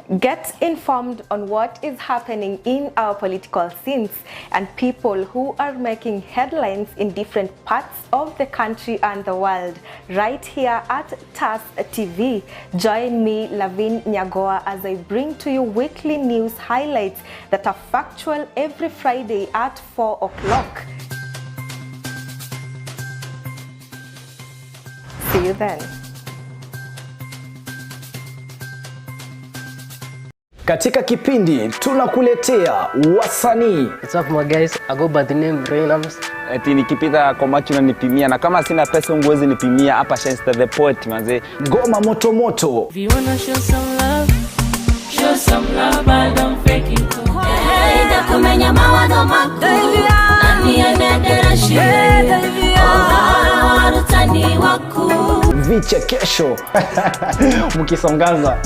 Get informed on what is happening in our political scenes and people who are making headlines in different parts of the country and the world, right here at TAS TV. Join me, LAVIN NYAGOWA, as I bring to you weekly news highlights that are factual every Friday at 4 o'clock. See you then. Katika kipindi tunakuletea wasanii. What's up my guys, I go by the name Rainams. Eti nikipita kwa macho na nipimia, na kama sina pesa unguwezi nipimia. Hapa Shenster the Poet manze. Ngoma moto moto. If you wanna show some love, but don't fake it. Hey, da kumenya mawado mako. Nani anedera shire. Oh, warutani waku. Vichekesho mkisongaza,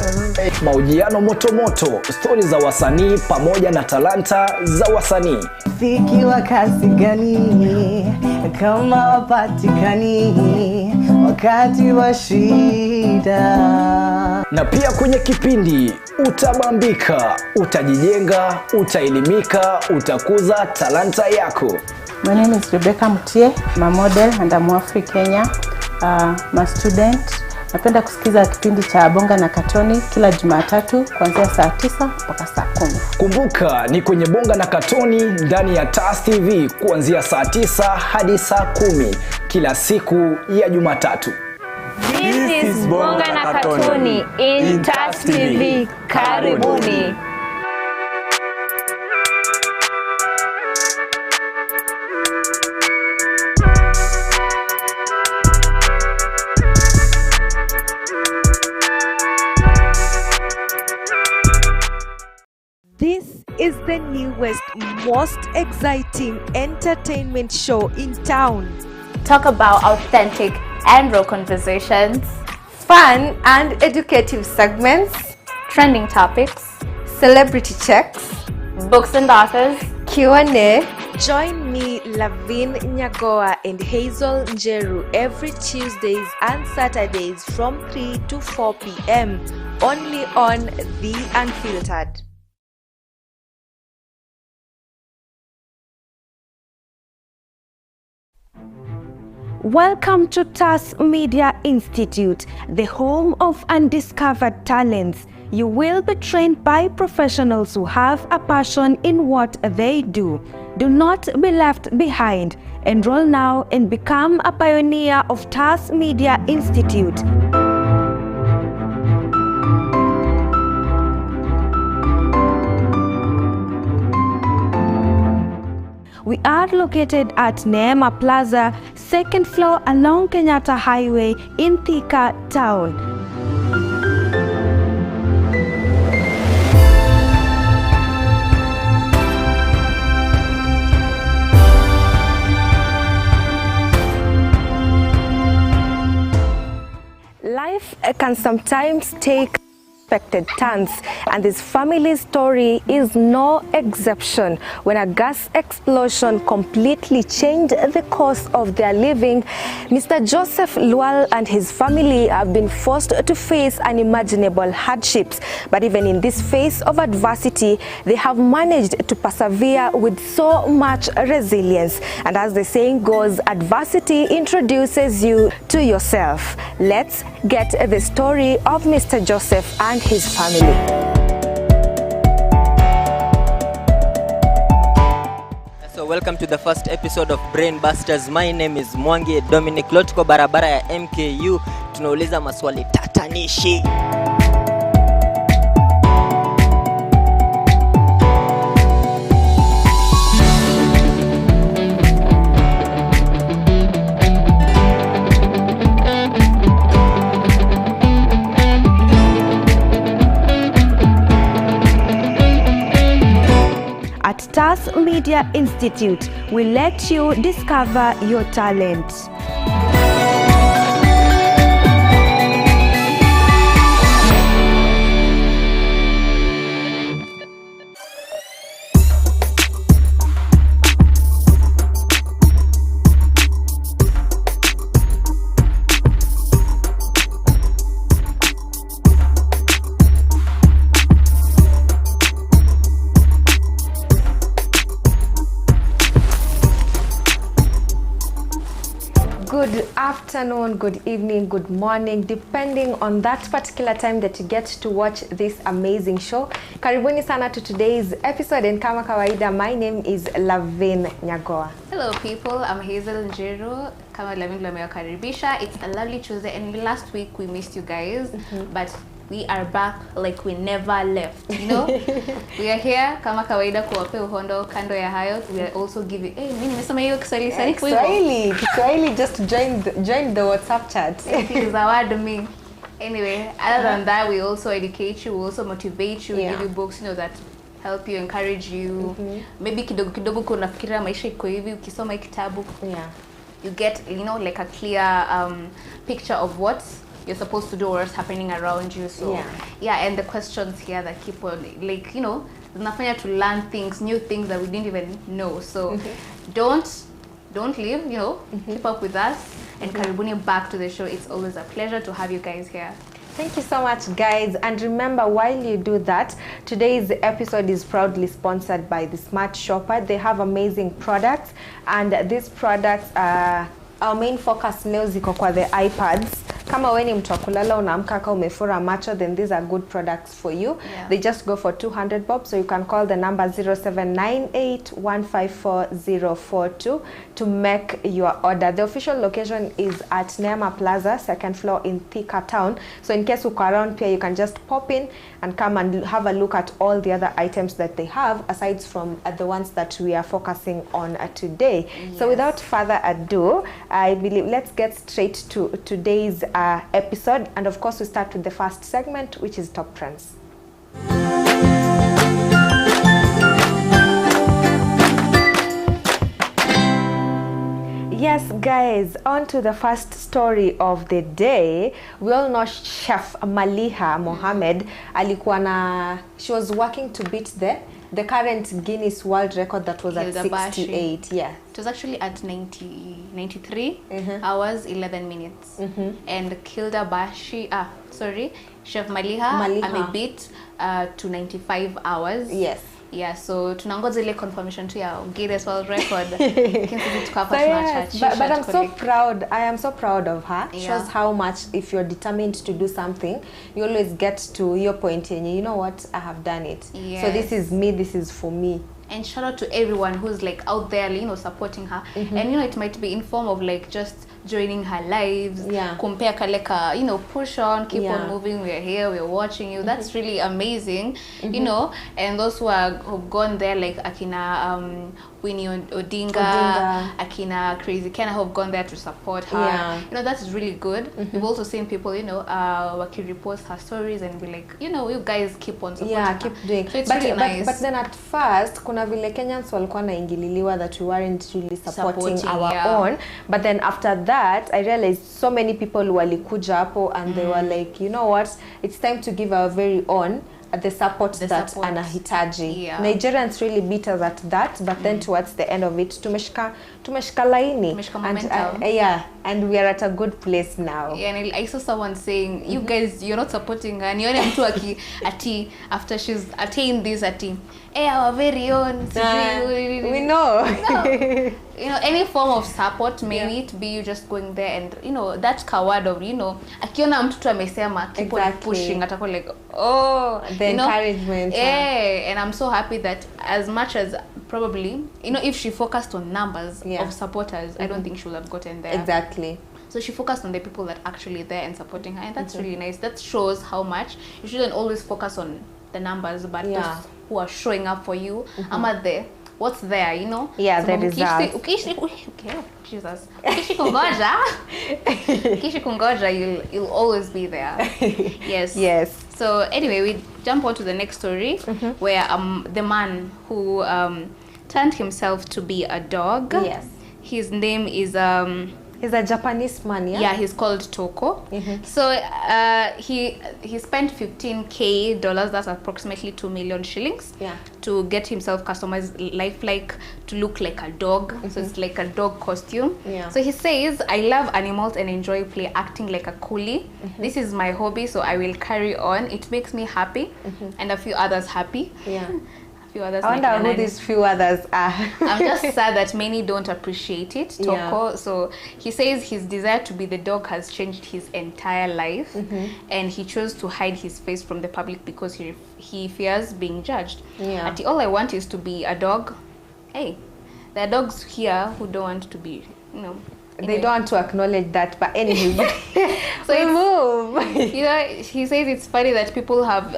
mahojiano moto moto, stori za wasanii pamoja na talanta za wasanii. Fiki wa kasi gani kama wapatikani wakati wa shida. Na pia kwenye kipindi utabambika, utajijenga, utaelimika, utakuza talanta yako. My name is Rebecca Mutie, I'm a model and I'm Afri Kenya. I'm a student. Napenda kusikiza kipindi cha Bonga na Katoni kila Jumatatu kuanzia saa 9 mpaka saa 10. Kumbuka ni kwenye Bonga na Katoni ndani ya TAS TV kuanzia saa 9 hadi saa 10 kila siku ya Jumatatu. This is Bonga na Katoni in TAS TV. Karibuni. This is the newest, most exciting entertainment show in town. Talk about authentic and real conversations, Fun and educative segments, trending topics, celebrity checks, books and authors, Q&A. Join me, LAVIN NYAGOWA and HAZEL NJERU every Tuesdays and Saturdays from 3 to 4 p.m. only on The Unfiltered. Welcome to TAS Media Institute, the home of undiscovered talents. You will be trained by professionals who have a passion in what they do. Do not be left behind. Enroll now and become a pioneer of TAS Media Institute. We are located at Neema Plaza, 2nd floor along Kenyatta Highway in Thika Town. Life can sometimes take unexpected turns, and this family's story is no exception. When a gas explosion completely changed the course of their living, Mr. Joseph Lual and his family have been forced to face unimaginable hardships. But even in this phase of adversity, they have managed to persevere with so much resilience. And as the saying goes, adversity introduces you to yourself. Let's get the story of Mr. Joseph and his family. So welcome to the first episode of Brain Busters. My name is Mwangi Dominic. Lotko barabara ya MKU. Tunauliza maswali tatanishi. At TAS Media Institute, we let you discover your talent. Good afternoon, good evening, good morning, depending on that particular time that you get to watch this amazing show. Karibuni sana to today's episode, and kama kawaida, my name is LAVIN NYAGOWA. Hello people, I'm HAZEL NJERU. Kama LAVIN Karibisha. It's a lovely Tuesday, and last week we missed you guys, but we are back like we never left, you know. We are here kama kawaida kuwape uhondo. Kando ya hayo, we are also giving mimi nimesema hiyo Kiswahili just join the WhatsApp chat. Zawadi me. Anyway, other than that, we also educate you, we also motivate you, give you books, you know, that help you, encourage you. Maybe kidogo kunafikiria maisha iko hivi ukisoma kitabu. You get, you know, like a clear picture of what you're supposed to do or what's happening around you. So and the questions here that keep on, like, you know, zinafanya to learn things, new things that we didn't even know. So don't leave, you know, keep up with us, and karibuni back to the show. It's always a pleasure to have you guys here. Thank you so much, guys. And remember, while you do that, today's episode is proudly sponsored by the Smart Shopper. They have amazing products, and these products are our main focus leo ziko kwa the iPads. Kama wewe ni mtu wa kulala unaamka kama umefura macho, then these are good products for you. They just go for 200 bob, so you can call the number 0798154042 to make your order. The official location is at Neema Plaza, 2nd floor in Thika Town. So in case uko around here, you can just pop in and come and have a look at all the other items that they have, aside from the ones that we are focusing on today. So without further ado, I believe let's get straight to today's episode, and of course we start with the first segment, which is Top Trends. Yes, guys, on to the first story of the day. We all know Chef Maliha Mohammed she was working to beat the current Guinness World Record that was at 68. Yeah, it was actually at 93 hours 11 minutes. And Chef Maliha beat to 95 hours. Yes. Yeah, so tunangoja ile confirmation tu ya Guinness World Record. But I'm so proud. I am so proud of her. It shows how much, if you're determined to do something, you always get to your point and you know what, I have done it. So this is me, this is for me. And shout out to everyone who's like out there, you know, supporting her. And you know, it might be in form of like just joining her lives, compare kaleka, you know, push on, keep on moving, we're here, we're watching you. That's really amazing, you know. And those who've gone there, like Akina Winnie Odinga, Akina Crazy Ken, who've gone there to support her. You know, that's really good. We've also seen people, you know, waki repost her stories and be like, you know, you guys keep on supporting her. Keep doing. So it's really nice. But then at first, kuna vile Kenyans walikuwa naingililiwa that we weren't really supporting our own. But then after that, I realized so many people walikuja hapo and they were like, you know what, it's time to give our very own the support that anahitaji. Nigerians really beat us at that, but then towards the end of it, tumeshika laini. And we are at a good place now. Yeah, and I saw someone saying, you guys, you're not supporting her. And you're mtu ati after she's attained this our very own. We know. You know, any form of support, maybe it be you just going there and, you know, that word of, you know, akiona mtu amesema, keep on pushing, atako like, the encouragement. And I'm so happy that as much as probably, you know, if she focused on numbers of supporters, I don't think she would have gotten there. Exactly. So she focused on the people that actually there and supporting her, and that's really nice. That shows how much you shouldn't always focus on the numbers, but those who are showing up for you. What's there, you know? Yeah, the results. Jesus. Ukishi kungoja, you'll always be there. Yes. So anyway, we jump on to the next story, where the man who turned himself to be a dog. His name is he's a Japanese man, yeah, he's called Toko. So he spent $15K, that's approximately 2 million shillings, to get himself customized lifelike to look like a dog. So it's like a dog costume. So he says, I love animals and enjoy play acting like a coolie. This is my hobby, so I will carry on. It makes me happy and a few others happy. few others. I wonder who these few others are. I'm just sad that many don't appreciate it, Toko. So he says his desire to be the dog has changed his entire life, and he chose to hide his face from the public because he fears being judged. Ati, all I want is to be a dog. Hey, there are dogs here who don't want to be, you know. Anyway. They don't want to acknowledge that, but anyway. So you know, he says it's funny that people have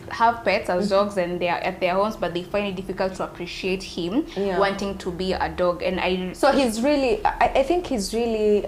have pets as dogs and they are at their homes, but they find it difficult to appreciate him wanting to be a dog. And so he's really, I think he's really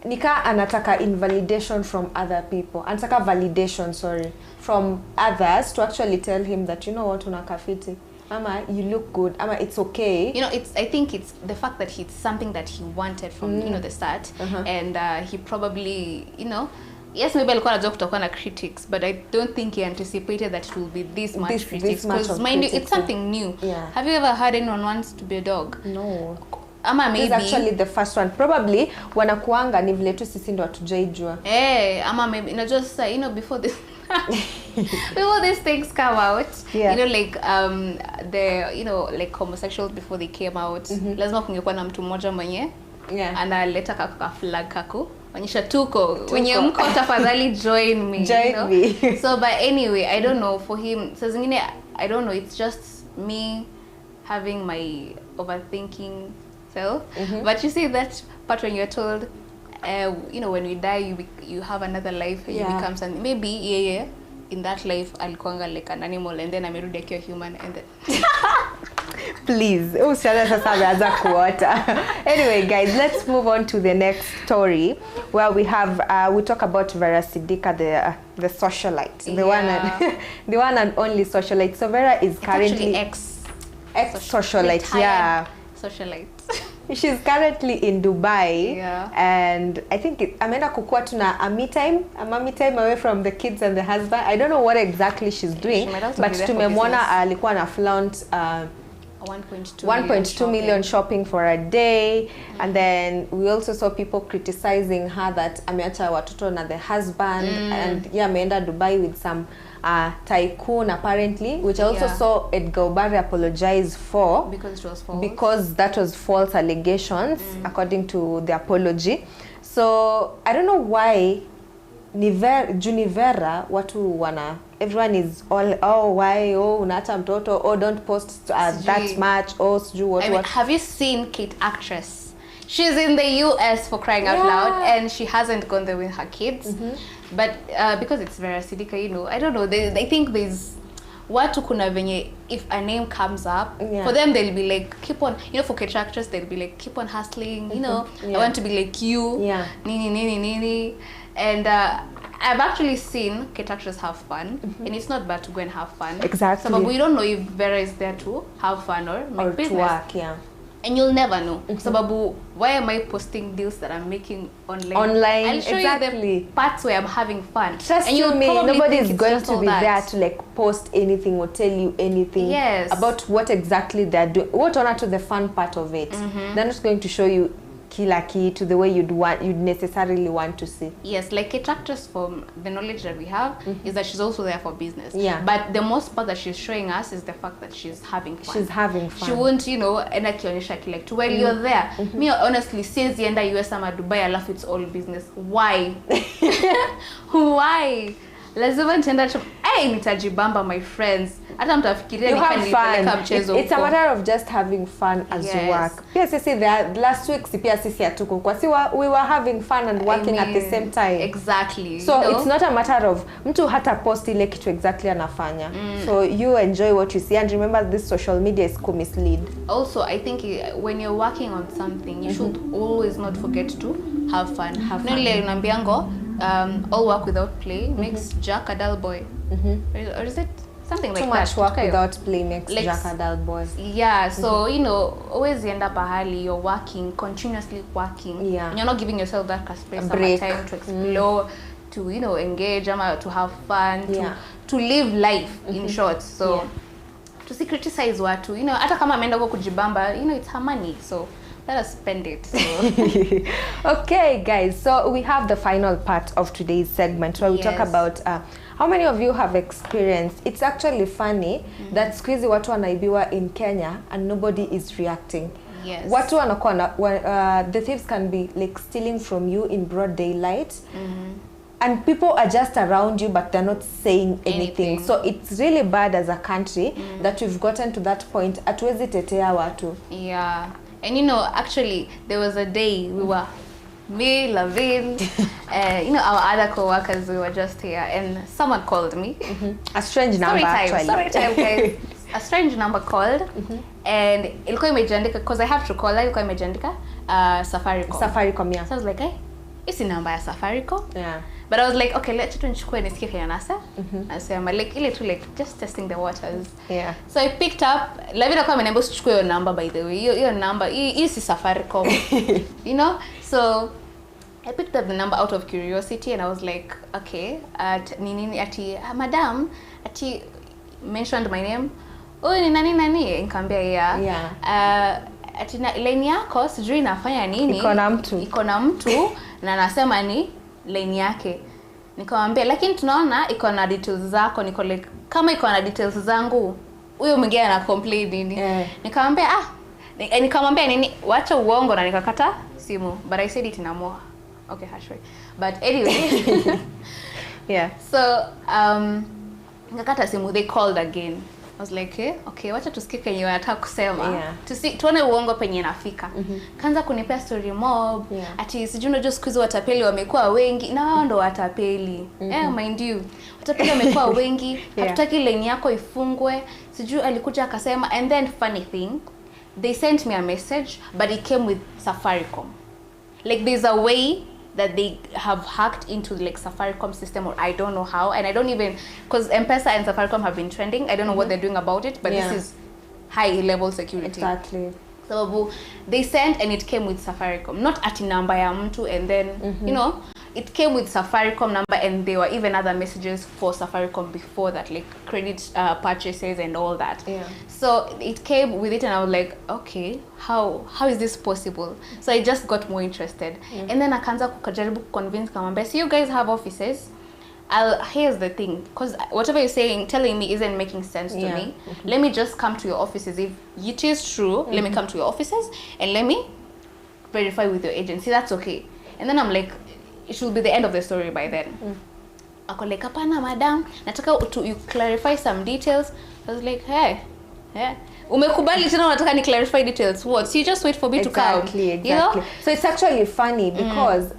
nika anataka invalidation from other people, anataka validation, sorry, from others to actually tell him that, you know what, unakafiti. Ama, you look good. Ama, it's okay. You know, I think it's the fact that it's something that he wanted from you know the start, and he probably, you know, yes, maybe alikuwa anajua kutakuwa na critics, but I don't think he anticipated that it will be this much critics. Because mind you, it's something new. Have you ever heard anyone wants to be a dog? No. Ama maybe. This is actually the first one. Probably wanakuanga ni vile tu sisi ndo hatujaijua. Ama maybe not just you know, before this before these things come out, you know, like the, you know, like homosexuals before they came out, lazima kungekuwa na mtu mmoja mwenye analeta ka flag kako onyesha tuko wenye mko tafadhali join me, you know? Me. So but anyway, I don't know, for him so zingine, I don't know, it's just me having my overthinking self. But you see that part when you're told you know, when we die you have another life, you become something. Maybe in that life alikuanga like an animal and then amerudi akiwa human and then please usianze sasa ameanza kuota. Anyway guys, let's move on to the next story where we have we talk about Vera Sidika, the socialite, the one and only socialite. So Vera is currently ex socialite, socialite. She's currently in Dubai, and I think ameenda kukua tuna a me time away from the kids and the husband. I don't know what exactly she's doing, but tumemwona alikuwa na flaunt 1.2 million shopping for a day, and then we also saw people criticizing her that ameacha watoto na the husband, and ameenda Dubai with some tycoon apparently, which I also saw Edgar Obare apologize for because it was false. Because that was false allegations according to the apology. So I don't know why Junivera watu wana, everyone is all why unaacha mtoto, don't post that much, what. Have you seen Kate actress? She's in the US for crying out loud, and she hasn't gone there with her kids. But because it's Vera Sidika, you know, I don't know, I think there's watu kuna venye, if a name comes up, for them they'll be like, keep on, you know, for Kate actress they'll be like, keep on hustling, you know, I want to be like you, nini. And I've actually seen Kate actors have fun, and it's not bad to go and have fun. Exactly. So, but we don't know if Vera is there to have fun or make business. To work, And you'll never know. Sababu, why am I posting deals that I'm making online? I'll show you the parts where I'm having fun. Trust you me, nobody is going to be there to like post anything or tell you anything about what exactly they're doing. What on to the fun part of it. They're not going to show you kila kitu the way you'd necessarily want to see. Yes, like Kate actress, from the knowledge that we have, is that she's also there for business. But the most part that she's showing us is the fact that she's having fun. She's having fun. She won't, you know, enda kionyesha kila kitu. While you're there, me honestly, since the enda US ama Dubai, I love it's all business. Why? Why? Lazima nitaenda nitajibamba my friends. Hata mtafikiria nikanipeleka mchezo. It's a matter of just having fun as you work. Pia sisi last week pia sisi hatuko kwa we were having fun and working at the same time. Exactly. So it's not a matter of mtu hata post ile kitu exactly anafanya. So you enjoy what you see, and remember this social media is mislead. Also, I think when you're working on something, you should always not forget to have fun. Nile unambiango all work without play makes Jack a dull boy. Or is it something like that? Too much work without play makes Jack a dull boy. Yeah, so you know, always end up you're working, continuously working. And you're not giving yourself that space, time to explore, to, you know, engage, to have fun, to live life in short. So to see criticize watu, you know, hata kama ameenda huko kujibamba, you know, it's her money. So let us spend it. So. Okay, guys, so we have the final part of today's segment where we talk about how many of you have experienced. It's actually funny that siku hizi watu wanaibiwa in Kenya and nobody is reacting. Yes. Watu wanakuwa the thieves can be like stealing from you in broad daylight. And people are just around you, but they're not saying anything. So it's really bad as a country that we've gotten to that point. Hatuwezi tetea watu. Yeah. And you know, actually, there was a day we were, me, Lavin, you know, our other co-workers, we were just here, and someone called me. A strange number, actually. Story time, guys. A strange number called, and ilikuwa imejiandika, because I have to call her, ilikuwa imejiandika Safaricom. Safaricom, yeah. So I was like, hey, isi namba ya Safaricom? Yeah. But I was like, okay, let's try nichukue nisikie kaya nasa. So I'm like, ile tu like just testing the waters. Yeah. So I picked up, Lavina kwa ameniambia usichukue your number, by the way. Your number, hii si Safaricom. You know? So I picked up the number out of curiosity, and I was like, okay, at nini ati madam, ati mentioned my name. Oh, ni nani? Nikamwambia yeah. Ati na line yako sijui inafanya nini? Iko na mtu na anasema ni line yake. Nikamwambia lakini tunaona iko na details zako. Niko like kama iko na details zangu huyo mwingine ana complain nini? Nikamwambia nikamwambia nini? Wacha uongo, na nikakata simu. But I said it in a more okay harsh way. But anyway. Yeah. So nikakata simu. They called again. I was like, okay, wacha tusikie kenye wanataka kusema. Tuone uongo penye inafika. Kaanza kunipea story mob. Ati sijui unajua siku hizo watapeli wamekuwa wengi, na wao ndo watapeli. Mind you. Watapeli wamekuwa wengi, hatutaki line yako ifungwe. Sijui alikuja akasema, and then funny thing, they sent me a message, but it came with Safaricom. Like there's a way that they have hacked into like Safaricom system, or I don't know how, and I don't even, because M-Pesa and Safaricom have been trending, I don't know what they're doing about it, but this is high level security. Exactly. So they sent, and it came with Safaricom, not ati number ya mtu, and then you know, it came with Safaricom number, and there were even other messages for Safaricom before that, like credit purchases and all that. So it came with it, and I was like, okay, how is this possible? So I just got more interested, and then akaanza kujaribu convince kamwambia, so you guys have offices. Here's the thing, because whatever you're telling me isn't making sense to me. Let me just come to your offices. If it is true, let me come to your offices and let me verify with your agency. That's okay. And then I'm like, it should be the end of the story by then. Ako like, hapana madam, nataka you clarify some details. I was like, hey, umekubali tena unataka ni clarify details. What? So you just wait for me to come. Exactly. You know? So it's actually funny because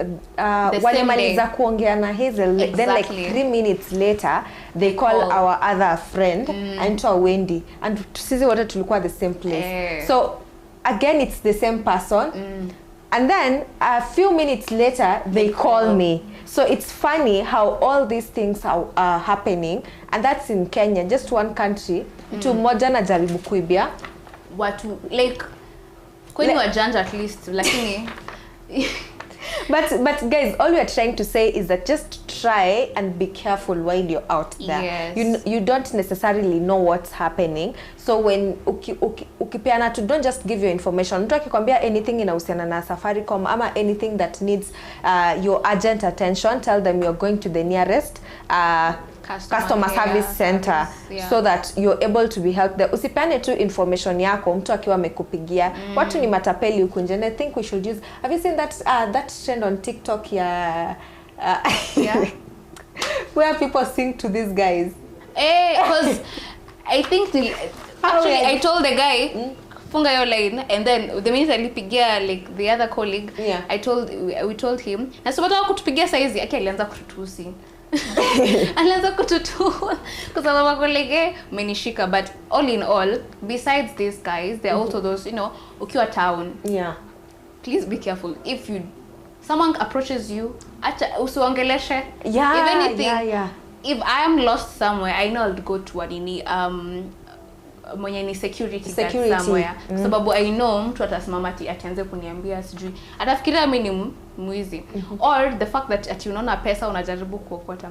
walimaliza kuongea na Hazel, then like 3 minutes later they call our other friend anaitwa Wendy, and sisi wote tulikuwa the same place. So again it's the same person. And then a few minutes later they call me. So it's funny how all these things are happening, and that's in Kenya, just one country. Mtu mmoja anajaribu kuibia watu like kwani wajanja at least, lakini but guys, all we are trying to say is that just try and be careful while you're out there. You don't necessarily know what's happening, so when ukipeana to, don't just give your information. Mtu akikwambia anything inahusiana na Safaricom ama anything that needs your urgent attention, tell them you're going to the nearest customer service center so that you're able to be helped there. Usipeane tu information yako mtu akiwa amekupigia. Watu ni matapeli huku nje, and I think we should use, have you seen that trend on TikTok where people sing to these guys? Because I think actually I told the guy funga your line, and then the minute alipigia like the other colleague, we told him na sababu kutupigia saizi yake alianza kututusi. Alianza kututu kwa sababu kolege menishika. But all in all, besides these guys, there are also those, you know, ukiwa town, please be careful. If someone approaches you, acha usiwaongeleshe. If anything, if I am lost somewhere, I know I'll go to mwenye ni security guard somewhere. Sababu I know mtu atasimama atianze kuniambia sijui atafikiria mimi ni mwizi. Or the fact that ati unaona pesa unajaribu kuokota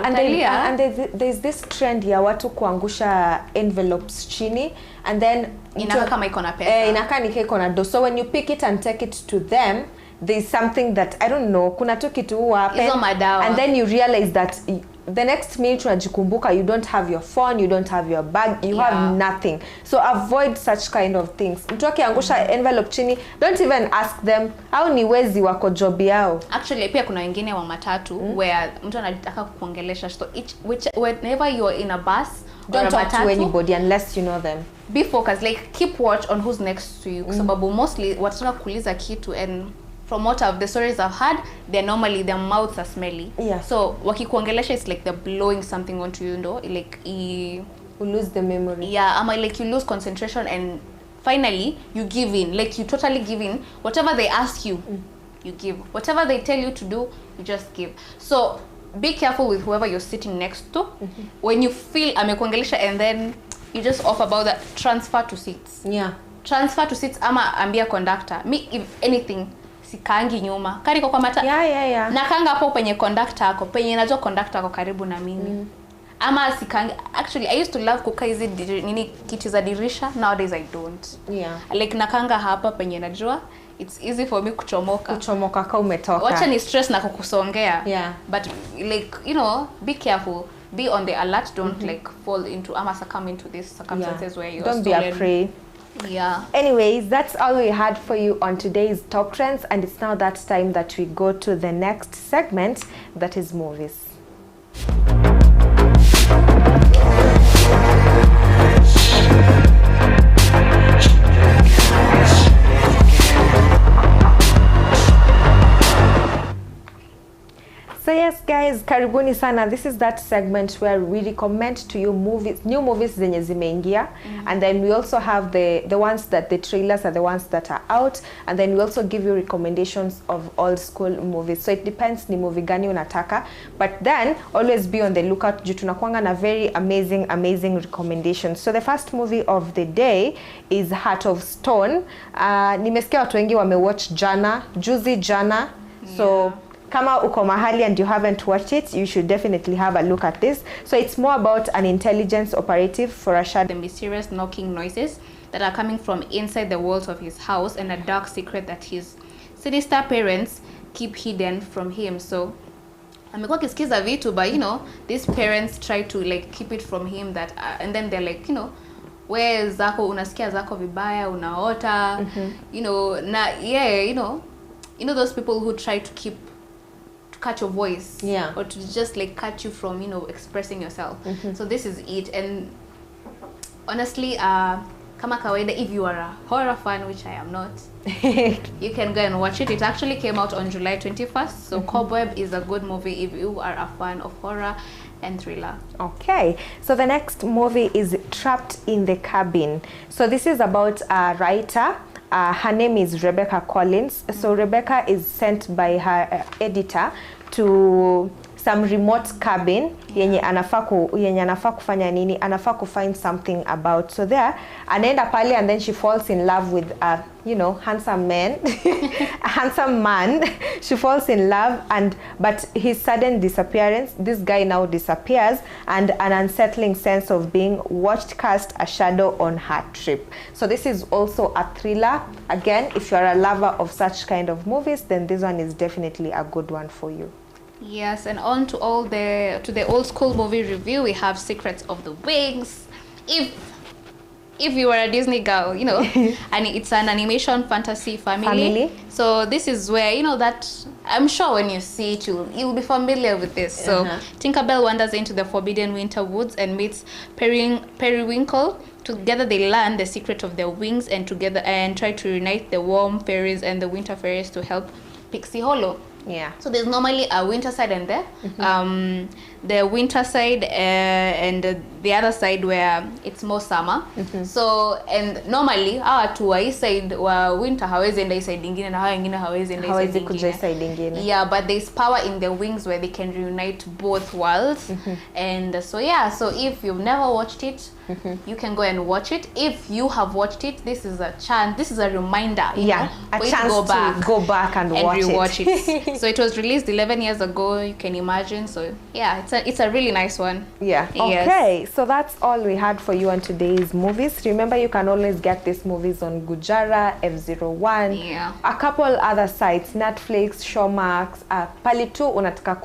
and there's this trend ya watu kuangusha envelopes chini and then inakaa kama iko na pesa. Inakaa ni iko na do. So when you pick it and take it to them, there's something that I don't know, kuna tu kitu happen and then you realize that the next minute unajikumbuka you don't have your phone, you don't have your bag, you have nothing. So avoid such kind of things. Mtu akiangusha envelope chini, don't even ask them au ni wezi wako job yao. Actually pia kuna wengine wa matatu where mtu anataka kukuongelesha, so whenever you are in a bus, don't talk to anybody unless you know them. Be focused, like keep watch on who's next to you. Sababu mostly watataka kuuliza kitu, and from what the stories I've had, their mouths are smelly. So wakikuongelesha, it's like they're blowing something onto you, like you lose the memory. Like you lose concentration, and finally you give in, like you totally give in. Whatever they ask you, you give. Whatever they tell you to do, you just give. So be careful with whoever you're sitting next to. When you feel amekuongelesha and then you just off about that, transfer to seats. Transfer to seats ama ambia conductor. Me, if anything, sikangi nyuma. Kari kwa mata. Nakanga hapo penye conductor ako. Penye najua conductor ako karibu na mimi. Ama sikangi. Actually, I used to love kukaa hizi kiti za dirisha. Nowadays I don't. Like nakanga hapa penye najua. It's easy for me kuchomoka. Kuchomoka ka umetoka. Wacha ni stress na kukusongea. But like, you know, be careful. Be on the alert. Don't like fall into ama succumb into these circumstances where you're don't stolen. be afraid. Anyways, that's all we had for you on today's Top Trends, and it's now that time that we go to the next segment, that is movies. So yes guys, karibuni sana. This is that segment where we recommend to you movies, new movies zenye zimeingia, and then we also have the ones that the trailers are the ones that are out, and then we also give you recommendations of old school movies. So it depends ni movie gani unataka, but then always be on the lookout juu tunakuanga na very amazing recommendations. So the first movie of the day is Heart of Stone. Nimesikia watu wengi wamewatch juzi jana. So kama uko mahali and you haven't watched it, you should definitely have a look at this. So it's more about an intelligence operative for a shadow. The mysterious knocking noises that are coming from inside the walls of his house, and a dark secret that his sinister parents keep hidden from him. So amekuwa kisikiza vitu, but you know, these parents try to like keep it from him, that and then they're like, you know, where zako unasikia zako vibaya unaota, you know, na you know those people who try to cut your voice, or to just like cut you from, you know, expressing yourself. So this is it. And honestly, kama kawaida, if you are a horror fan, which I am not, you can go and watch it. It actually came out on July 21st. So Cobweb is a good movie if you are a fan of horror and thriller. Okay, so the next movie is Trapped in the Cabin. So this is about a writer. Her name is Rebecca Collins. So Rebecca is sent by her editor to some remote cabin yenye anafaa kufanya nini, anafaa kufind something about. So there anaenda pale, and then she falls in love with a, you know, handsome man. A handsome man. She falls in love, but his sudden disappearance, this guy now disappears, and an unsettling sense of being watched cast a shadow on her trip. So this is also a thriller. Again, if you are a lover of such kind of movies, then this one is definitely a good one for you. Yes, and on to the old school movie review, we have Secrets of the Wings. If you are a Disney girl, you know, and it's an animation fantasy family. So this is where, you know, that I'm sure when you see it, you'll be familiar with this. So Tinkerbell wanders into the forbidden winter woods and meets Periwinkle. Together they learn the secret of their wings, and try to reunite the warm fairies and the winter fairies to help Pixie Hollow. So there's normally a winter side and the winter side and the other side where it's more summer. So, and normally our tour side winter hawezi enda side ingine na hawa ingine hawezi enda side ingine. Yeah, but there's power in their wings where they can reunite both worlds. And so so if you've never watched it, you can go and watch it. If you have watched it, this is a chance, this is a reminder, you know, a for you chance to go back and rewatch it. So it was released 11 years ago, you can imagine. So yeah, it's a really nice one. Yeah. Yes. Okay, so that's all we had for you on today's movies. Remember, you can always get these movies on Gujara, F01, a couple other sites, Netflix, Showmax, pali tu unataka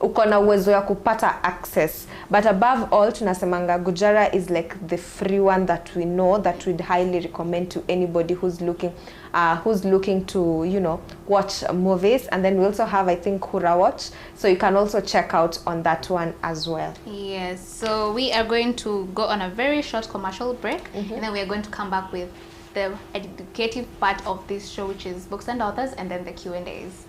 uko na uwezo ya kupata access. But above all, tunasemanga Gujara is like the free one that we know, that we'd highly recommend to anybody who's looking to, you know, watch movies. And then we also have, I think, Hura Watch, so you can also check out on that one as well. Yes, so we are going to go on a very short commercial break, and then we are going to come back with the educative part of this show, which is books and authors, and then the Q&As.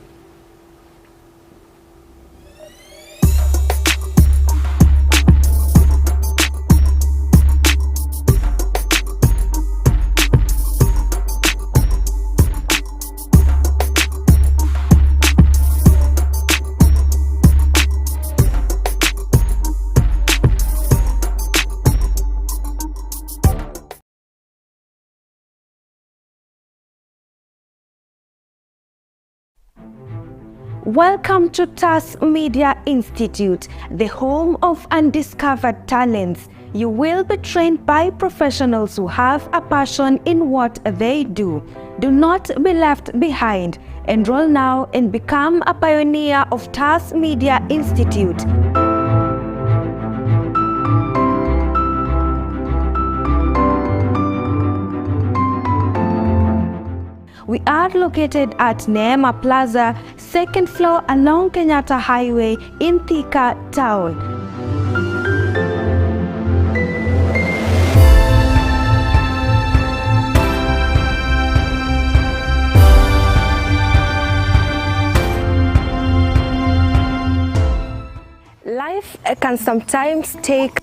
Welcome to TAS Media Institute, the home of undiscovered talents. You will be trained by professionals who have a passion in what they do. Do not be left behind. Enroll now and become a pioneer of TAS Media Institute. We are located at Neema Plaza, 2nd floor along Kenyatta Highway in Thika Town. Life can sometimes take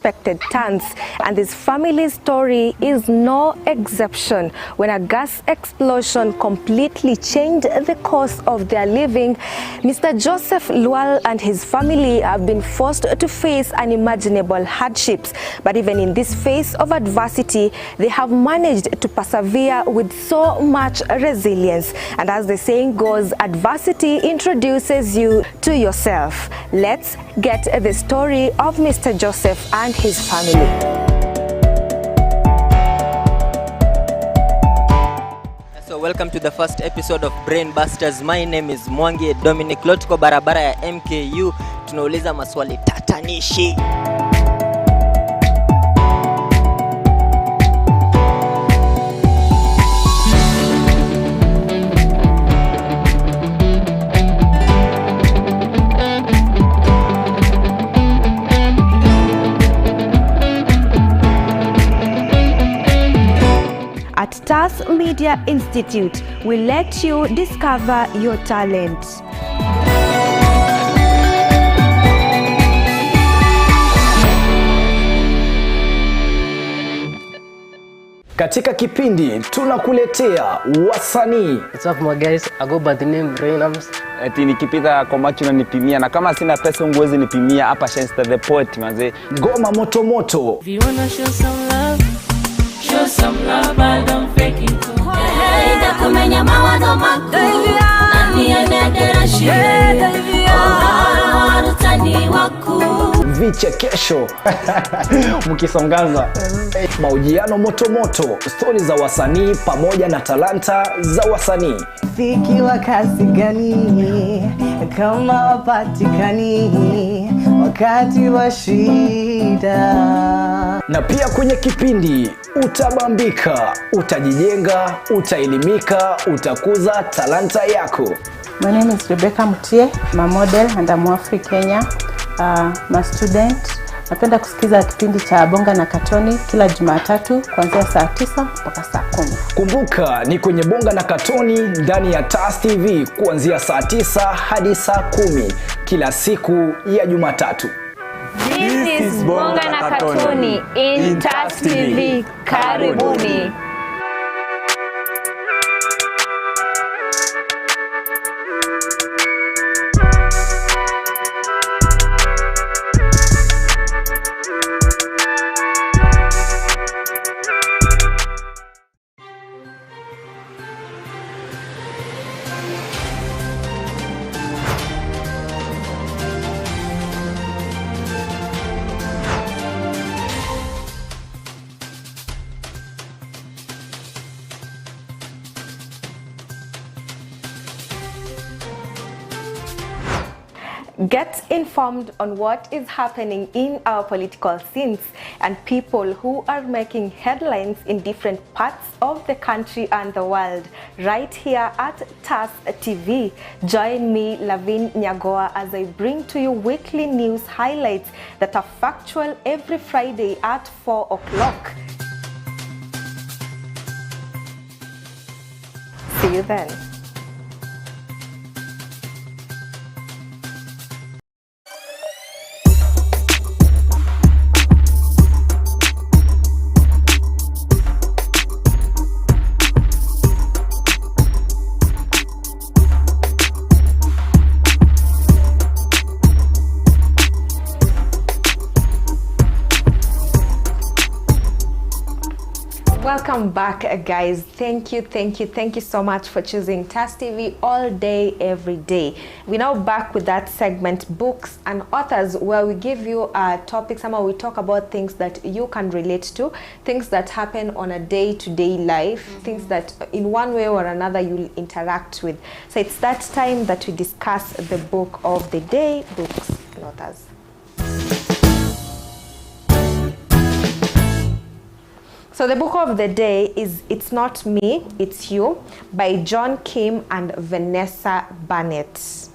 unexpected turns, and this family's story is no exception. When a gas explosion completely changed the course of their living, Mr. Joseph Lual and his family have been forced to face unimaginable hardships. But even in this phase of adversity, they have managed to persevere with so much resilience. And as the saying goes, adversity introduces you to yourself. Let's get the story of Mr. Joseph and his family. So welcome to the first episode of Brain Busters. My name is Mwangi Dominic. Leo tuko barabara ya MKU, tunauliza maswali tatanishi. At TAS Media Institute, we let you discover your talent. Katika kipindi tunakuletea wasanii. What's up my guys, I go by the name Reynams. Eti nikipita kwa macho unanipimia, na kama sina pesa unguwezi nipimia. Hapa Shensta the Poet manze. Ngoma moto moto. If you wanna show some love, show some love, but don't fake it. Hey, ndakumenya mawazo mako, nani anedera shire, oh, utani wako. Vichekesho mkisongaza, mahojiano moto moto, stori za wasanii pamoja na talanta za wasanii. Fiki wa kasi gani kama wapatikani wakati wa shida. Na pia kwenye kipindi utabambika, utajijenga, utaelimika, utakuza talanta yako. My name is Rebecca Mutie, I'm a model and I'm Afri Kenya. I'm a student. Napenda kusikiza kipindi cha Bonga na Katoni kila Jumatatu kuanzia saa 9 mpaka saa 10. Kumbuka ni kwenye Bonga na Katoni ndani ya TAS TV kuanzia saa 9 hadi saa 10 kila siku ya Jumatatu. This is Bonga na Katoni in TAS TV. Karibuni. Get informed on what is happening in our political scenes and people who are making headlines in different parts of the country and the world right here at TAS TV. Join me, LAVIN NYAGOWA, as I bring to you weekly news highlights that are factual every Friday at 4 o'clock. See you then. Welcome back, guys. Thank you so much for choosing TAS TV all day, every day. We're now back with that segment, Books and Authors, where we give you topics, somehow we talk about things that you can relate to, things that happen on a day-to-day life, things that in one way or another you'll interact with. So it's that time that we discuss the book of the day, Books and Authors. So the book of the day is It's Not Me, It's You by John Kim and Vanessa Bennett.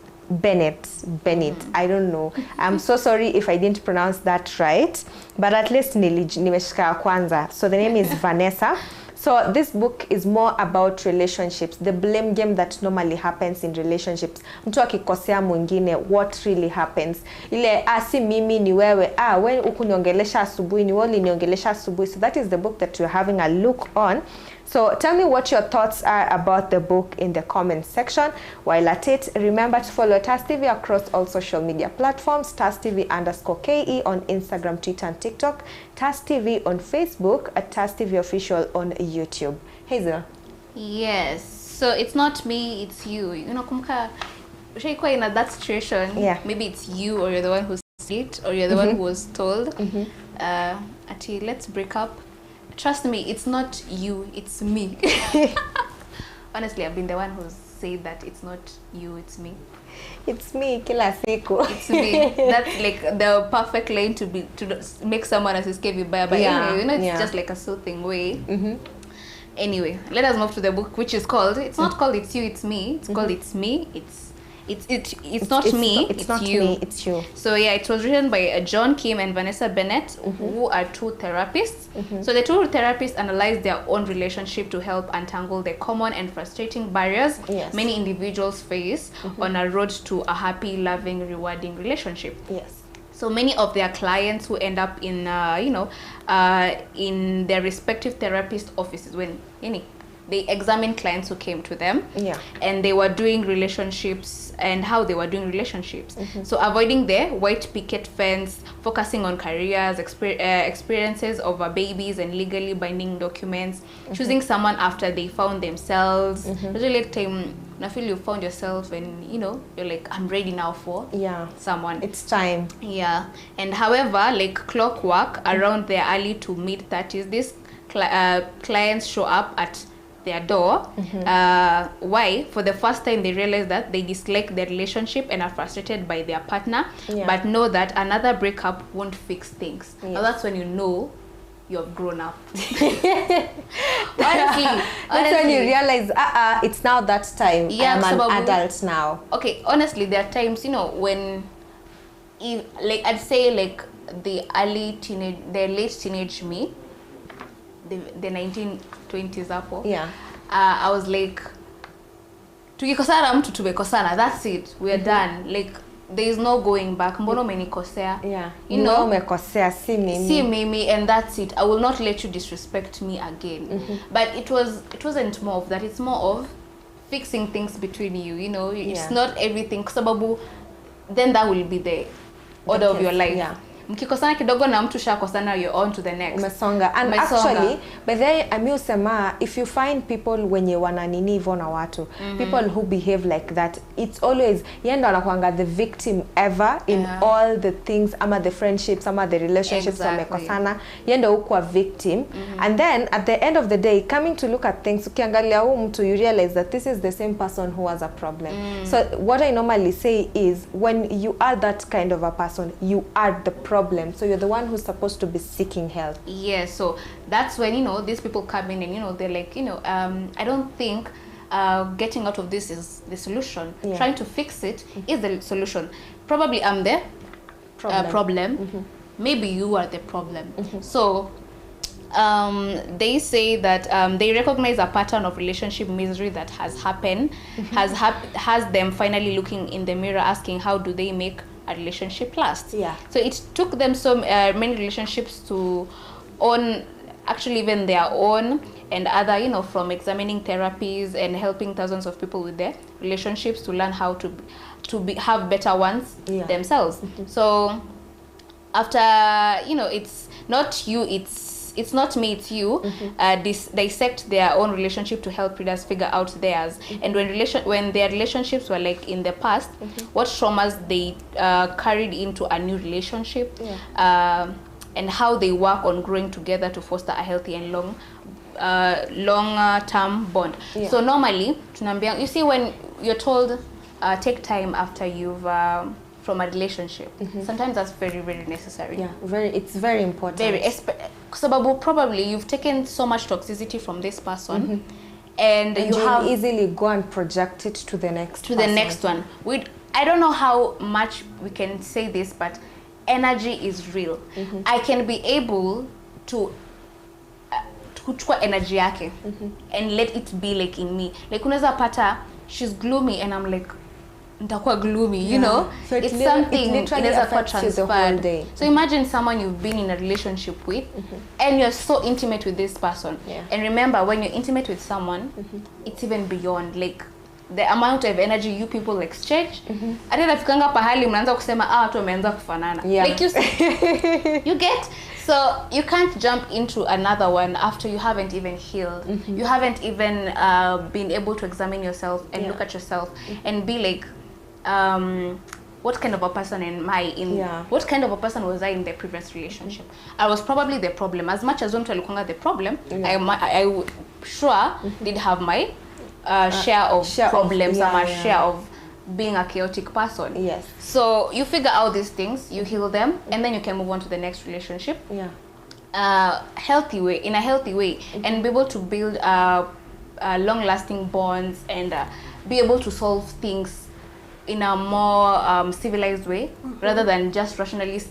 I don't know. I'm so sorry if I didn't pronounce that right, but at least nimeshika kwanza. So the name is Vanessa. So this book is more about relationships, the blame game that normally happens in relationships. Mtu akikosea mwingine, what really happens? Ile si mimi ni wewe, wewe ukuniongelesha asubuhi, ni wewe uliniongelesha asubuhi. So that is the book that we're having a look on. So tell me what your thoughts are about the book in the comment section. While at it, remember to follow TAS TV across all social media platforms, TAS TV_KE on Instagram, Twitter, and TikTok, TAS TV on Facebook, at TAS TV Official on YouTube. Hazel. Yes. So it's not me, it's you. You know, kumka, ushaikuwa in that situation. Yeah. Maybe it's you, or you're the one who's it, or you're the one who was told. Ati, let's break up. Trust me, it's not you, it's me. Honestly, I've been the one who's said that it's not you, it's me. It's me, kila siku. It's me. That's like the perfect lane to make someone else escape you by. But anyway, you know, it's just like a soothing way. Anyway, let us move to the book, which is called, it's not called It's You, It's Me. It's called It's Me, it's not me, it's you. Me, it's you. So yeah, it was written by John Kim and Vanessa Bennett, who are two therapists. So the two therapists analyze their own relationship to help untangle the common and frustrating barriers many individuals face on a road to a happy, loving, rewarding relationship. Yes. So many of their clients who end up in in their respective therapist offices, when they examine clients who came to them, and they were doing relationships and how they were doing relationships. So avoiding the white picket fence, focusing on careers, experiences over babies and legally binding documents, choosing someone after they found themselves. Really time, I feel you found yourself and you're like, I'm ready now for someone. It's time. Yeah. And however, like clockwork, around their early to mid 30s, these clients show up at their door. Why? For the first time they realize that they dislike their relationship and are frustrated by their partner, but know that another breakup won't fix things. Now that's when you know you've grown up. honestly, that's when you realize it's now that time. I'm an adult now. Okay, honestly, there are times when like I'd say like the late teenage me, the 1920s hapo. I was like, tukikosana mtu tumekosana, that's it, we are done. Like there is no going back. Mbono umenikosea. You know, umekosea si mimi. Si mimi, and that's it. I will not let you disrespect me again. But it wasn't more of that. It's more of fixing things between you. It's not everything. Sababu, then that will be the order of your life. mkikosana kidogo na mtu shakosana, you're on to the next. Umesonga. And actually, but then usema, if you find people wenye wananini hivyo na watu, people who behave like that, it's always yendo anakuanga the victim ever in all the things, ama the friendships, ama the relationships wamekosana, yendo hukuwa victim. And then at the end of the day, coming to look at things, ukiangalia huyu mtu, you realize that this is the same person who has a problem. So what I normally say is, when you are that kind of a person, you are the problem. So you're the one who's supposed to be seeking help. Yes, so that's when, you know, these people come in and, you know, they're like, you know, I don't think getting out of this is the solution. Trying to fix it is the solution. Probably I'm the problem. Maybe you are the problem. So they say that they recognize a pattern of relationship misery that has happened, has them finally looking in the mirror, asking how do they make a relationship last. So it took them so many relationships to own, actually even their own and other, you know, from examining therapies and helping thousands of people with their relationships to learn how to have better ones themselves. So after, you know, it's not you, it's not me, it's you, dissect their own relationship to help readers figure out theirs. And when their relationships were like in the past, what traumas they carried into a new relationship, and how they work on growing together to foster a healthy and long-term bond. So normally, you see, when you're told take time after you've from a relationship, sometimes that's very, very necessary. It's very important. Very, sababu probably you've taken so much toxicity from this person, and you have easily go and project it to the next the next one. I don't know how much we can say this, but energy is real. I can be able to kuchukua energy yake and let it be like in me. Like unaweza pata she's gloomy and I'm like nitakuwa gloomy, you know. So it's something inaweza kuwa transferred. So imagine someone you've been in a relationship with and you're so intimate with this person. And remember, when you're intimate with someone, it's even beyond like the amount of energy you people exchange. Hata nafikanga pahali mnaanza kusema watu wameanza kufanana. Like you get, so you can't jump into another one after you haven't even healed. You haven't even been able to examine yourself and look at yourself and be like, what kind of a person am I in? What kind of a person was I in the previous relationship? I was probably the problem. As much as mtu alikuanga the problem, I sure did have my share of problems, my share of being a chaotic person. So you figure out these things, you heal them, and then you can move on to the next relationship. Healthy way, in a healthy way, and be able to build long-lasting bonds and be able to solve things in a more civilized way, rather than just rationally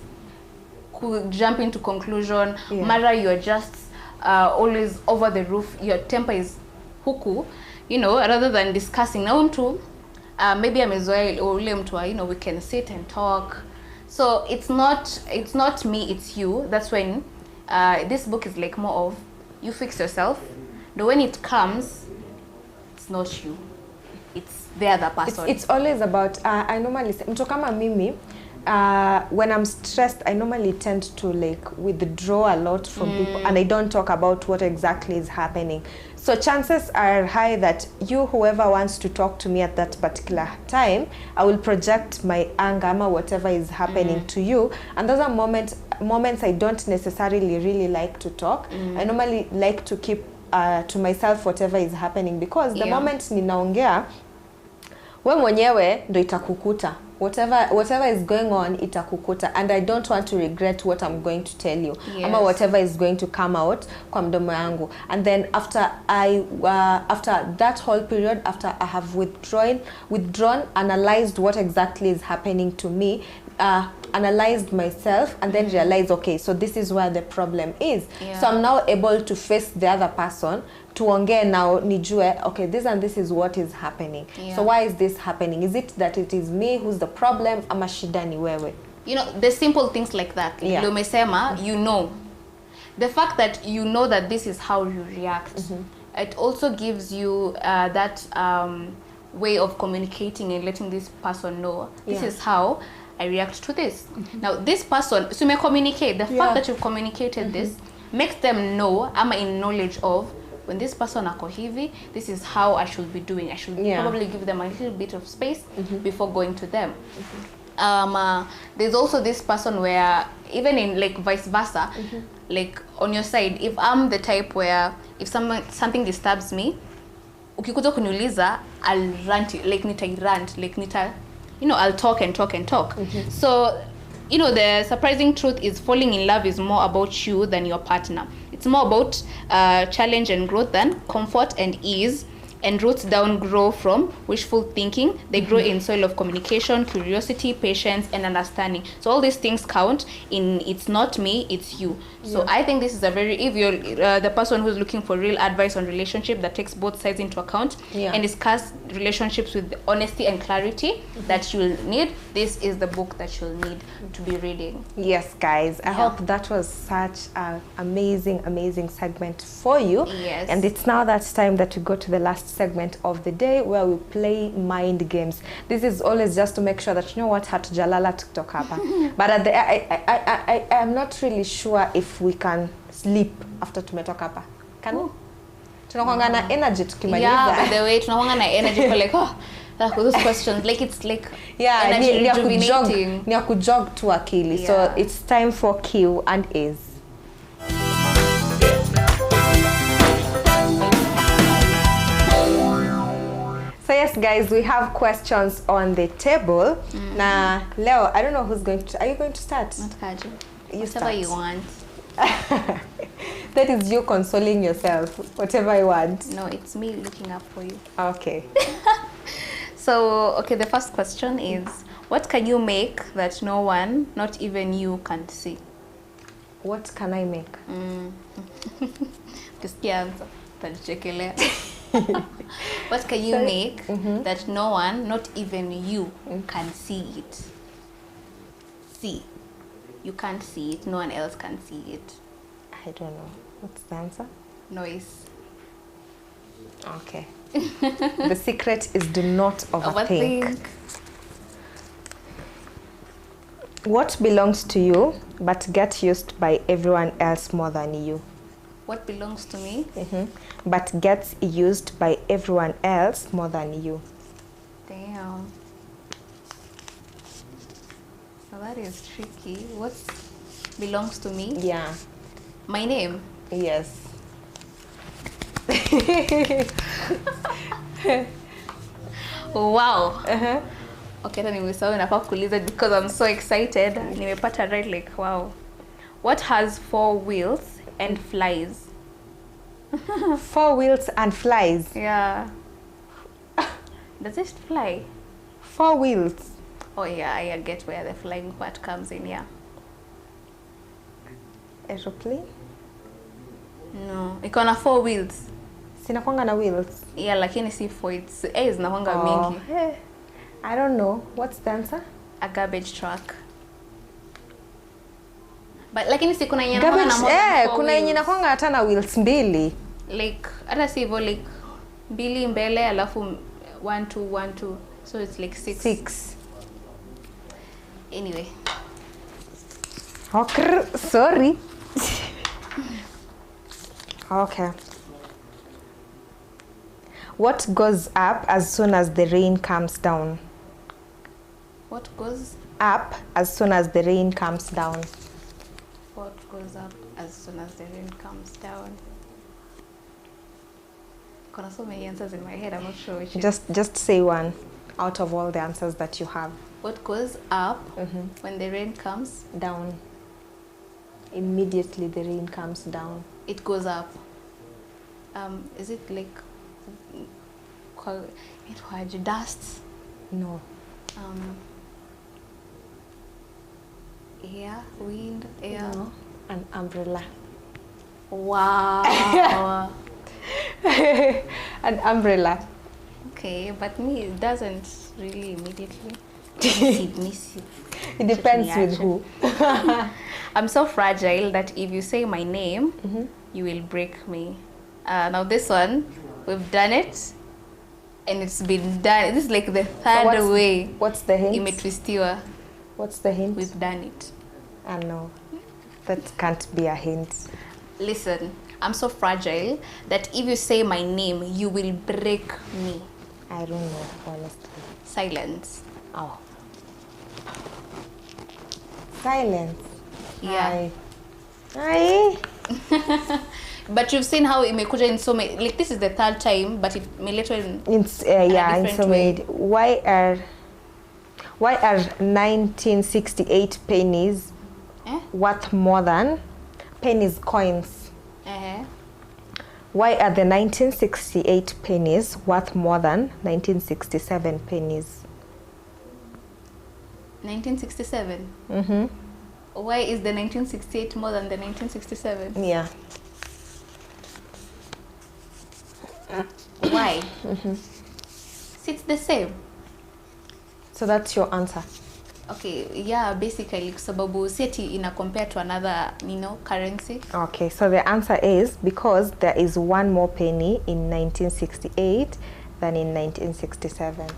jump into conclusion. Mara, you're just always over the roof, your temper is huku, you know, rather than discussing. Now maybe amezoea ule mtu, you know, we can sit and talk. So it's not me, it's you. That's when this book is like more of you fix yourself. But when it comes, it's not you, it's the other person. It's always about I normally say mtu kama mimi, when I'm stressed, I normally tend to like withdraw a lot from people, and I don't talk about what exactly is happening. So chances are high that whoever wants to talk to me at that particular time, I will project my anger or whatever is happening to you. And those are moments I don't necessarily really like to talk. I normally like to keep to myself whatever is happening, because the moment ninaongea, we mwenyewe ndo itakukuta. Whatever is going on, itakukuta, and I don't want to regret what I'm going to tell you, ama whatever is going to come out kwa mdomo yangu. And then after that whole period, after I have withdrawn, analyzed what exactly is happening to me, analyzed myself, and then realized, okay, so this is where the problem is. So I'm now able to face the other person, tuongee now, nijue, okay, this and this is what is happening. So why is this happening? Is it that it is me who's the problem, ama shida ni wewe? You know, the simple things like that. Lumesema, you know. The fact that you know that this is how you react, it also gives you that way of communicating and letting this person know, this is how I react to this. Now this person, so you may communicate. The fact that you've communicated this makes them know, I'm in knowledge of, when this person ako hivi, this is how I should be doing. I should probably give them a little bit of space before going to them. There's also this person where, even in like vice versa, like on your side, if I'm the type where if something disturbs me, ukikuja kuniuliza, I'll rant, like I'll talk and talk and talk. So, the surprising truth is falling in love is more about you than your partner. It's more about challenge and growth than comfort and ease. And roots down grow from wishful thinking. They grow in soil of communication, curiosity, patience, and understanding. So all these things count in it's not me, it's you. So I think this is a very, if you're the person who's looking for real advice on relationship that takes both sides into account and discuss relationships with honesty and clarity that you'll need, this is the book that you'll need to be reading. Yes, guys. I hope that was such an amazing segment for you. Yes. And it's now that time that we go to the last segment of the day where we play mind games. This is always just to make sure that hatujalala TikTok hapa. But at the I'm not really sure if we can sleep after tumetoka hapa. Can we? Tunakuanga na energy tukimaliza. Yeah, by the way, tunakuanga na energy for like, like those questions, like it's like energy rejuvenating. Ni ya kujog tu akili. So it's time for Q&As. So yes, guys, we have questions on the table. Na Leo, I don't know who's going to. Are you going to start? Not Kaji. You Whatever start. you want. That is you consoling yourself. Whatever you want. No, it's me looking up for you. Okay. So, okay, the first question is, what can you make that no one, not even you, can see? What can I make? Kisikia answer. Tanichekelea. What can you make that no one, not even you, can see it? See. You can't see it. No one else can see it. I don't know. What's the answer? Noise. Okay. The secret is do not overthink. What belongs to you but gets used by everyone else more than you? What belongs to me? But gets used by everyone else more than you. Damn. So that is tricky. What belongs to me? Yeah. My name? Yes. Wow. Okay, then we saw nafaa kuuliza because I'm so excited. Nimepata right, like wow. What has 4 wheels and flies? 4 wheels and flies. Yeah. Does it fly? 4 wheels. Oh yeah, I get where the flying part comes in. Yeah. Aeroplane? No, iko na 4 wheels. Sinakwanga na wheels. Yeah, lakini si 4. It's zinakwanga mingi. I don't know. What's the answer? A garbage truck. But lakini si kuna yenye garbage, na kuna yenye nakwanga hata na wheels mbili. Like hata si hivyo, like mbili mbele alafu 1 2 1 2. So it's like 6. Anyway. Okay, sorry. Okay. What goes up as soon as the rain comes down? What goes up as soon as the rain comes down? What goes up as soon as the rain comes down? Got so many answers in my head. I'm not sure which. Just say one out of all the answers that you have. What goes up when the rain comes down? Immediately the rain comes down. It goes up. Is it like dust? No. Air, wind, air. No. An umbrella. Wow. An umbrella. Okay, but me, it doesn't really immediately. It depends with who. I'm so fragile that if you say my name, you will break me. Now this one, we've done it, and it's been done. This is like the third way. What's the hint? Imetwistiwa. What's the hint? We've done it. I know. That can't be a hint. Listen, I'm so fragile that if you say my name, you will break me. I don't know, honestly. Silence. Oh. Silence. Yeah. Aye. But you've seen how imekuja in so many, like this is the third time, but it meletwa in yeah, in so many. Why are 1968 pennies worth more than pennies coins? Why are the 1968 pennies worth more than 1967 pennies? 1967? Mm-hmm. Why is the 1968 more than the 1967? Yeah. Why? Mm-hmm. So it's the same. So that's your answer? Okay, yeah, basically, sababu seti ina compare to another, currency. Okay, so the answer is because there is one more penny in 1968 than in 1967. So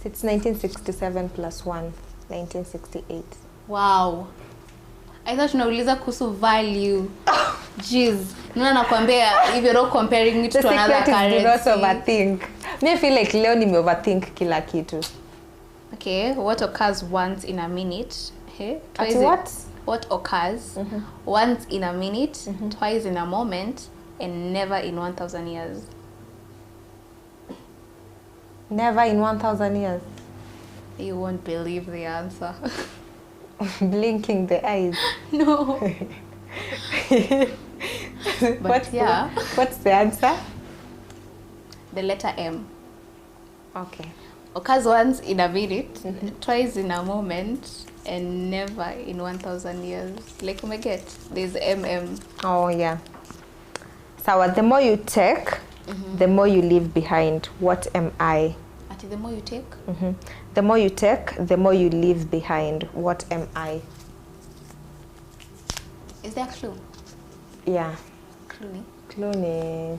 it's 1967 plus 1, 1968. Wow. I thought unauliza kuhusu value. Jeez. Nuna nakwambia if you're not comparing it to another currency. The secret is do not overthink. Me I feel like leo nime overthink kila kitu. Okay, what occurs once in a minute? Hey, twice what? What occurs once in a minute, twice in a moment, and never in 1,000 years? Never in 1,000 years. You won't believe the answer. Blinking the eyes. No. But what's the answer? The letter M. Okay. Occurs once in a minute, twice in a moment, and never in 1,000 years. Like we get, there's MM. Oh yeah. So the more you take, the more you leave behind. What am I? The more you take? The more you take, the more you leave behind. What am I? Is there a clue? Yeah. Clue. Clue.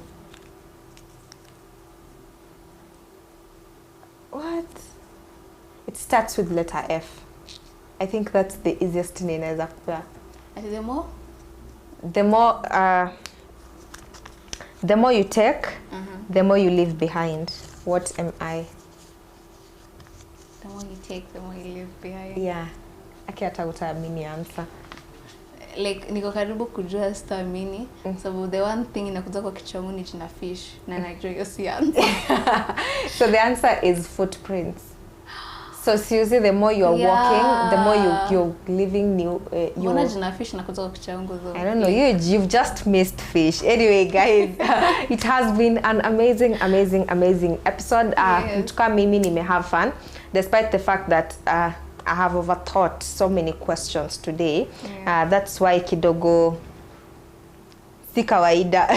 What? It starts with letter F. I think that's the easiest name as up there. The more? The more you take, the more you leave behind. What am I? The more you take, the more you leave behind. Yeah. Aki hata utaamini answer. Like niko karibu kujua stamini, sababu the one thing inakuja kwa kichwa yangu ni jina fish na najua hiyo si answer. So the answer is footprints. So seriously, the more you're walking, the more you're leaving new. Mbona jina fish inakuja kwa kichwa yangu though? I don't know. You've just missed fish. Anyway, guys, it has been an amazing episode. Mtuka mimi nime have fun, despite the fact that I have overthought so many questions today. That's why kidogo si kawaida.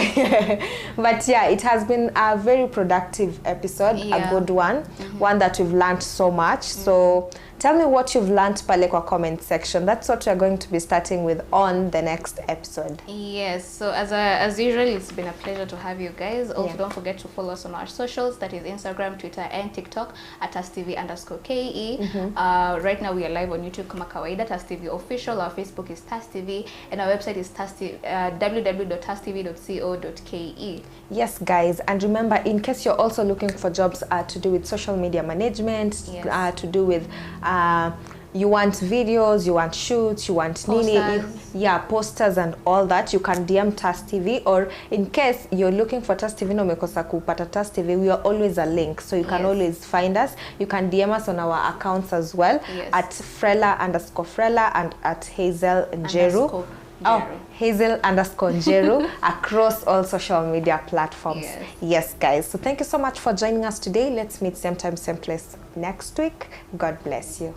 But yeah, it has been a very productive episode, a good one, one that we've learned so much. So tell me what you've learned pale kwa comment section. That's what we're going to be starting with on the next episode. Yes, so as usual, it's been a pleasure to have you guys. Also, don't forget to follow us on our socials, that is Instagram, Twitter, and TikTok at TasTV_KE. Right now we are live on YouTube kama kawaida, TasTV official. Our Facebook is TasTV, and our website is www.tastv.co.ke. Yes, guys, and remember, in case you're also looking for jobs to do with social media management, to do with you want videos, you want shoots, you want posters and all that, you can DM TasTV, or in case you're looking for TasTV no umekosa kupata TasTV, we are always a link, so you can always find us. You can DM us on our accounts as well, at Frela_Frela and at HAZEL NJERU. HAZEL_NJERU across all social media platforms. Yes, guys. So thank you so much for joining us today. Let's meet same time, same place next week. God bless you.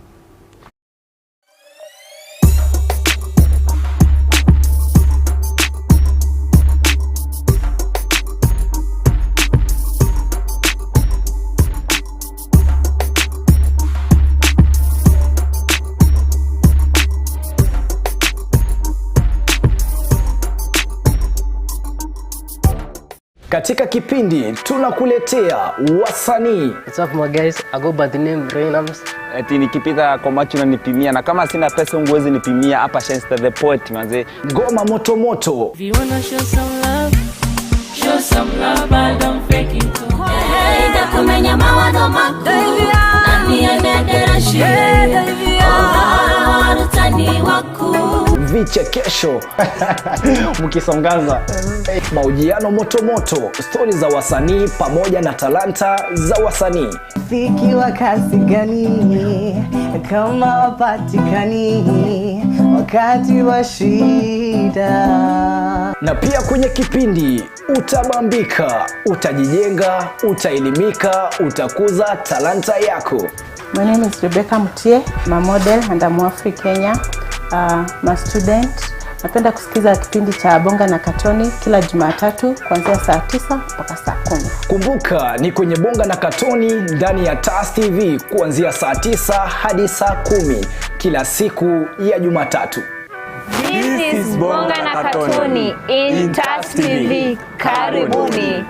Katika kipindi tunakuletea wasanii. What's up my guys? I go by the name Rainams. eti nikipita kwa macho unanipimia, na kama sina pesa ungewezi nipimia. Hapa Shenster the Poet manze. Ngoma moto moto. If you wanna show some love, show some love, but don't fake it. Hey, ndakumenya mawazo mako, nani anedera shire, warutani wako. Vichekesho mkisongaza, mahojiano moto moto, stori za wasanii pamoja na talanta za wasanii. Fiki wa kasi gani kama wapatikani wakati wa shida. Na pia kwenye kipindi utabambika, utajijenga, utaelimika, utakuza talanta yako. My name is Rebecca Mutie, I'm a model and I'm African Kenya. I'm a student. Napenda kusikiza kipindi cha Bonga na Katoni kila Jumatatu kuanzia saa 9 mpaka saa 10. Kumbuka ni kwenye Bonga na Katoni ndani ya TAS TV kuanzia saa 9 hadi saa 10 kila siku ya Jumatatu. This is Bonga na Katoni in TAS TV. Karibuni.